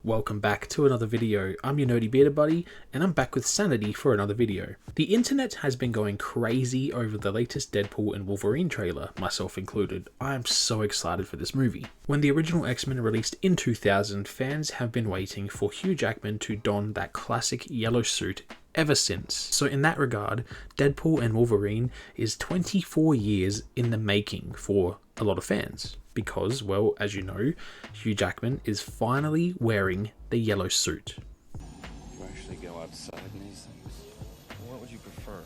Welcome back to another video. I'm your nerdy bearded buddy, and I'm back with sanity for another video. The internet has been going crazy over the latest Deadpool and Wolverine trailer, myself included. I am so excited for this movie. When the original X-Men released in 2000, fans have been waiting for Hugh Jackman to don that classic yellow suit ever since. So in that regard, Deadpool and Wolverine is 24 years in the making for a lot of fans. Because, well, as you know, Hugh Jackman is finally wearing the yellow suit. You actually go outside in these things? What would you prefer?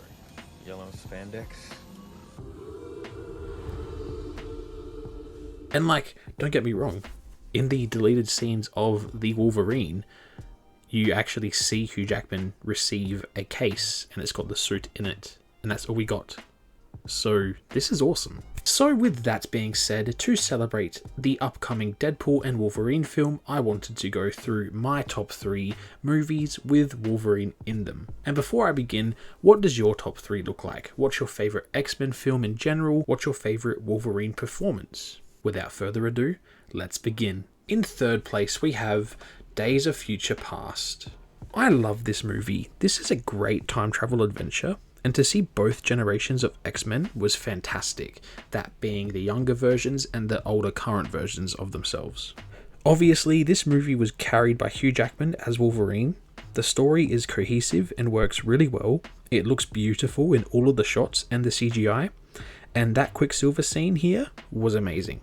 Yellow spandex? And like, don't get me wrong, in the deleted scenes of the Wolverine, you actually see Hugh Jackman receive a case and it's got the suit in it. And that's all we got. So this is awesome. So with that being said, to celebrate the upcoming Deadpool and Wolverine film, I wanted to go through my top 3 movies with Wolverine in them. And before I begin, what does your top 3 look like? What's your favourite X-Men film in general? What's your favourite Wolverine performance? Without further ado, let's begin. In third place, we have Days of Future Past. I love this movie. This is a great time travel adventure. And to see both generations of X-Men was fantastic, that being the younger versions and the older current versions of themselves. Obviously, this movie was carried by Hugh Jackman as Wolverine. The story is cohesive and works really well. It looks beautiful in all of the shots and the CGI, and that Quicksilver scene here was amazing.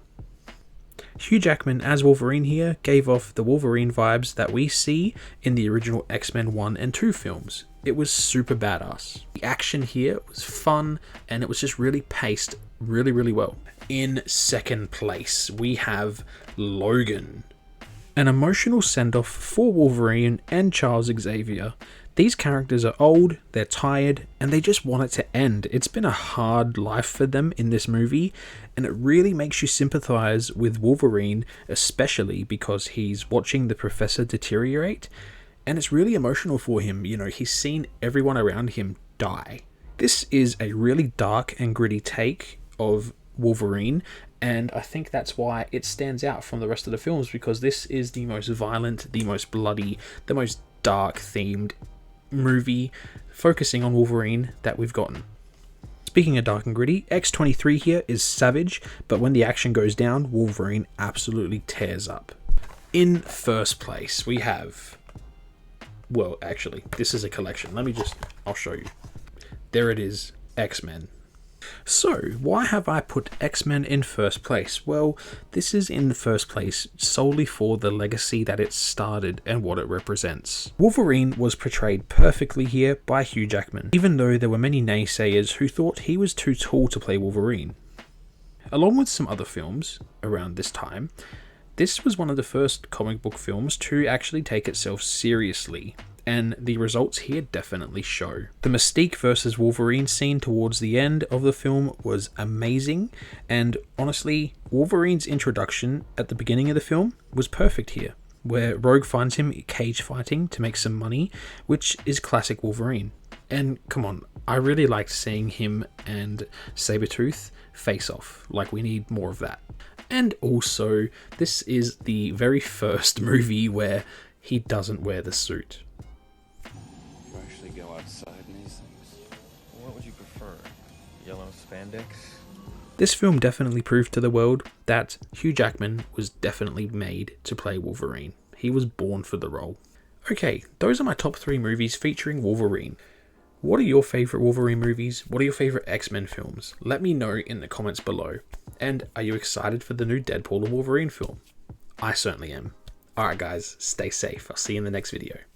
Hugh Jackman as Wolverine here gave off the Wolverine vibes that we see in the original X-Men 1 and 2 films. It was super badass. The action here was fun and it was just really paced really well. In second place, we have Logan. An emotional send-off for Wolverine and Charles Xavier. These characters are old, they're tired, and they just want it to end. It's been a hard life for them in this movie, and it really makes you sympathize with Wolverine, especially because he's watching the Professor deteriorate, and it's really emotional for him. You know, he's seen everyone around him die. This is a really dark and gritty take of Wolverine, and I think that's why it stands out from the rest of the films, because this is the most violent, the most bloody, the most dark themed movie focusing on Wolverine that we've gotten. Speaking of dark and gritty, X-23 here is savage, but when the action goes down, Wolverine absolutely tears up. In first place, we have... well, actually, this is a collection. I'll show you. There it is, X-Men. So, why have I put X-Men in first place? Well, this is in first place solely for the legacy that it started and what it represents. Wolverine was portrayed perfectly here by Hugh Jackman, even though there were many naysayers who thought he was too tall to play Wolverine. Along with some other films around this time, this was one of the first comic book films to actually take itself seriously, and the results here definitely show. The Mystique versus Wolverine scene towards the end of the film was amazing, and honestly, Wolverine's introduction at the beginning of the film was perfect here, where Rogue finds him cage fighting to make some money, which is classic Wolverine. And come on, I really liked seeing him and Sabretooth face off. Like, we need more of that. And also, this is the very first movie where he doesn't wear the suit. You actually go outside in these things? What would you prefer? Yellow spandex? This film definitely proved to the world that Hugh Jackman was definitely made to play Wolverine. He was born for the role. Okay, those are my top 3 movies featuring Wolverine. What are your favourite Wolverine movies? What are your favourite X-Men films? Let me know in the comments below. And are you excited for the new Deadpool and Wolverine film? I certainly am. Alright guys, stay safe. I'll see you in the next video.